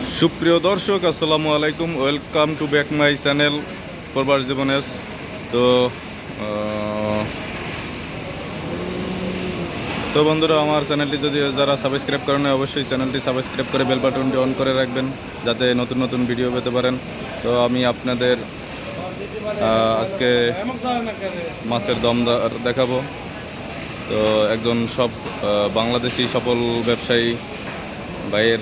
সুপ্রিয় দর্শক, আসসালামু আলাইকুম। Welcome to back my channel প্রবাস জীবনেস। তো তো বন্ধুরা, আমার চ্যানেলটি যদি যারা সাবস্ক্রাইব করেন অবশ্যই চ্যানেলটি সাবস্ক্রাইব করে বেল বাটনটি অন করে রাখবেন, যাতে নতুন নতুন ভিডিও পেতে পারেন। তো আমি আপনাদের আজকে মাছের দম দেখাবো। তো একজন বাংলাদেশি সফল ব্যবসায়ী ভাইয়ের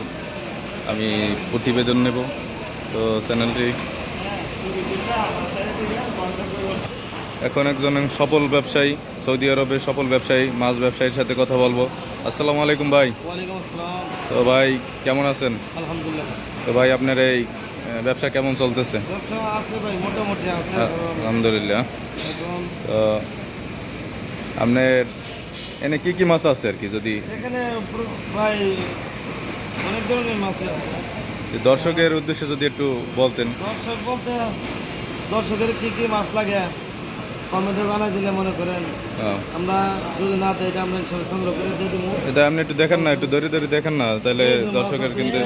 আমি প্রতিবেদন নেব। তো চ্যানেলটি এখন একজন সফল ব্যবসায়ী, সৌদি আরবের সফল ব্যবসায়ী, মাছ ব্যবসায়ীর সাথে কথা বলবো। আসসালামু আলাইকুম ভাই। ওয়ালাইকুম আসসালাম। তো ভাই কেমন আছেন? আলহামদুলিল্লাহ। তো ভাই আপনার এই ব্যবসা কেমন চলতেছে? ব্যবসা আছে ভাই, মোটামুটি আছে। আলহামদুলিল্লাহ। এখন তো আপনার এনে কি কি মাছ আছে আর কি, যদি এখানে ভাই অনেক ধরনের মাছ আছে। দর্শকের উদ্দেশ্যে যদি একটু বলতেন। দর্শক বলতে দর্শকের কি কি মাছ লাগে কমেন্টে জানাই দিলে মনে করেন আমরা যদি না দেয় এটা আমরা একসাথে সংগ্রহ করে দিয়ে দিব। এটা আপনি একটু দেখেন না, একটু ধরে ধরে দেখেন না, তাহলে দর্শকের কিন্তু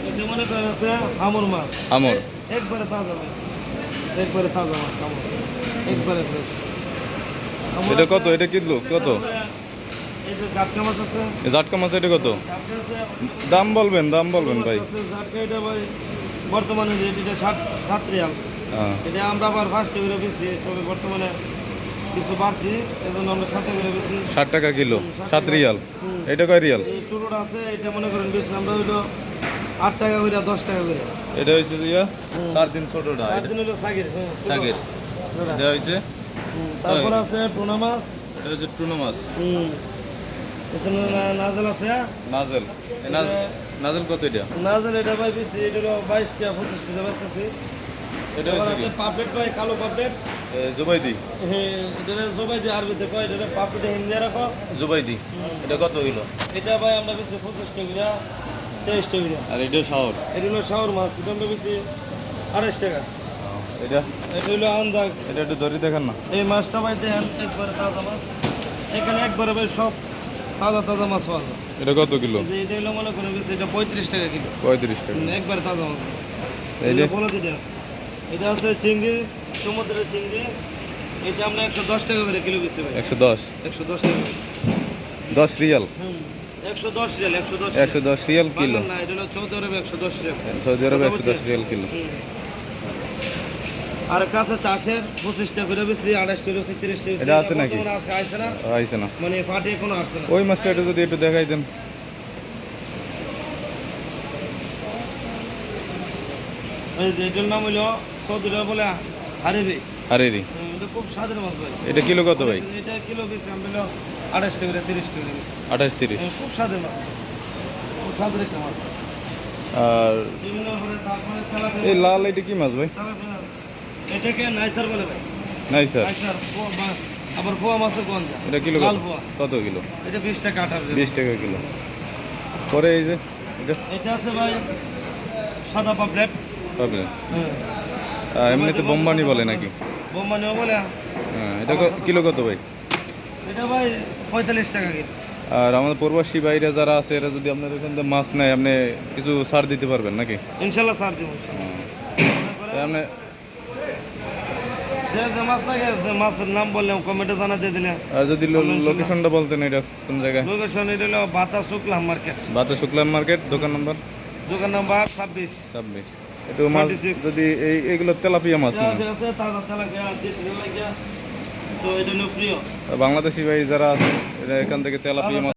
এটা মনে করেন আছে হামর মাছ। আমর একবারে তাজা মাছ, একবারে তাজা মাছ হামর, একবারে ফ্রেশ। এটা কত? এটা কিলো কত? এই যে জাটকা মাছ আছে, জাটকা মাছ এটা কত? জাটকা আছে, দাম বলবেন ভাই। জাটকা এটা ভাই বর্তমানে রেট এটা 7 রিয়াল। এটা আমরা আবার ফার্স্টে করে বেশি, তবে বর্তমানে কিছু বাড়তি, এজন্য আমরা 7 টাকা করে বেশি। 60 টাকা কিলো, 7 রিয়াল। এটা কয় রিয়াল? এই টুরোটা আছে, এটা মনে করেন বেশি আমরা হইলো 8 টাকা করে, 10 টাকা করে। এটা হইছে যে 4 দিন ছোটটা, 4 দিন হইলো সাগির। সাগের। এটা হইছে তারপর আছে টুনা মাছ। এটা হচ্ছে টুনা মাছ। এখানে নাজেল আছে। নাজেল। নাজেল কত এটা? নাজেল এটা ভাই বেশি, এটা হলো 22 টাকা 25 টাকা বেচতেছি। এটা এবার হচ্ছে আছে পাপলেট ভাই, কালো পাপলেট। জুবাইদি। হ্যাঁ, এটা জবাইদি আরবিতে কয়, এটা পাপলেট হিন্দি রাখো জুবাইদি। এটা কত কিলো? এটা ভাই আমরা বেশি 25 টাকা, 23 টাকা। আর এটা শাওর। এটা হলো শাওর মাছ, এটা আমরা বেশি 28 টাকা। এটা হলো আন্দাজ। এটা একটু ধরে দেখেন না। এই মাছটা ভাই দেন একবারে তাজা মাছ, এখানে একবারে ভাই সব তাজা তাজা মাছ পাওয়া যায়। এটা কত কিলো? এটা হলো মনে করেন বেশি, এটা 35 টাকা কিলো। 35 টাকা। একবারে তাজা মাছ। এই যে বলে দিটা, এটা আছে চিংড়ি, সমুদ্রের চিংড়ি। এটা আমরা 110 টাকা করে কিলো বেশি ভাই। 110 টাকা। 10 রিয়াল। 110 Real, 110 Real kilo. না, এটা হলো সৌদি আরবে 110 রিয়াল। সৌদি আরবে 110 রিয়াল কিলো। আর কাছে চাষের 25 টাকা করে বেশি, 28 টাকা বেশি, 30 টাকা বেশি। এটা আছে নাকি? আজকে আইছে না, আইছে না, মানে ফাটে কোনো আসছে না। ওই মাছটা একটু যদি একটু দেখাই দেন। এই যে এটার নাম হইলো সৌদিরা বলে হারিরি। হারিরি। এটা খুব স্বাদের মাছ ভাই। এটা কিলো কত ভাই? এটা কিলো বেশি আমরা হলো 28 টাকা করে, 30 টাকা বেশি। 28-30। খুব স্বাদের মাছ, খুব স্বাদের একটা মাছ। আর বিভিন্ন করে তারপরে তেলাপিয়া। এই লাল এটা কি মাছ ভাই? এটাকে নাইসার বলে ভাই। নাই স্যার। নাইসার আবার পোয়া মাছের গন্ধ। এটা কিলো লাল কত? পোয়া। কত কিলো? এটা 20 টাকা 18। 20 টাকা কিলো। পরে এই যে এটা এটা আছে ভাই সাদা পাপলেট। পাবেন। এমনিতে বোম্বানি বলে নাকি? বোম্বানিও বলে। হ্যাঁ, এটা কিলো কত ভাই? এটা ভাই 45 টাকা কিলো। আর আমাদের প্রবাসী ভাইরা যারা আছে, এরা যদি আপনার এখান থেকে মাছ নেয়, আপনি কিছু ছাড় দিতে পারবেন নাকি? ইনশাল্লাহ স্যার দিব। আপনি যে মাছ লাগে, যে মাছের নাম বললাম কমেন্টে জানা দিয়ে দিলে। আর যদি লোকেশনটা বলতেন, এটা কোন জায়গায়? লোকেশন এটা হলো বাতা শুক্লাম মার্কেট, বাতা শুক্লাম মার্কেট, দোকান নাম্বার? দোকান নাম্বার 26। একটু মাছ যদি এইগুলো তেলাপিয়া মাছ না? আছে তাজা তেলাপিয়া, দেশি তেলাপিয়া। তো এটা হলো প্রিয় বাংলাদেশি ভাই যারা আছে, এরা এখান থেকে তেলাপিয়া মাছ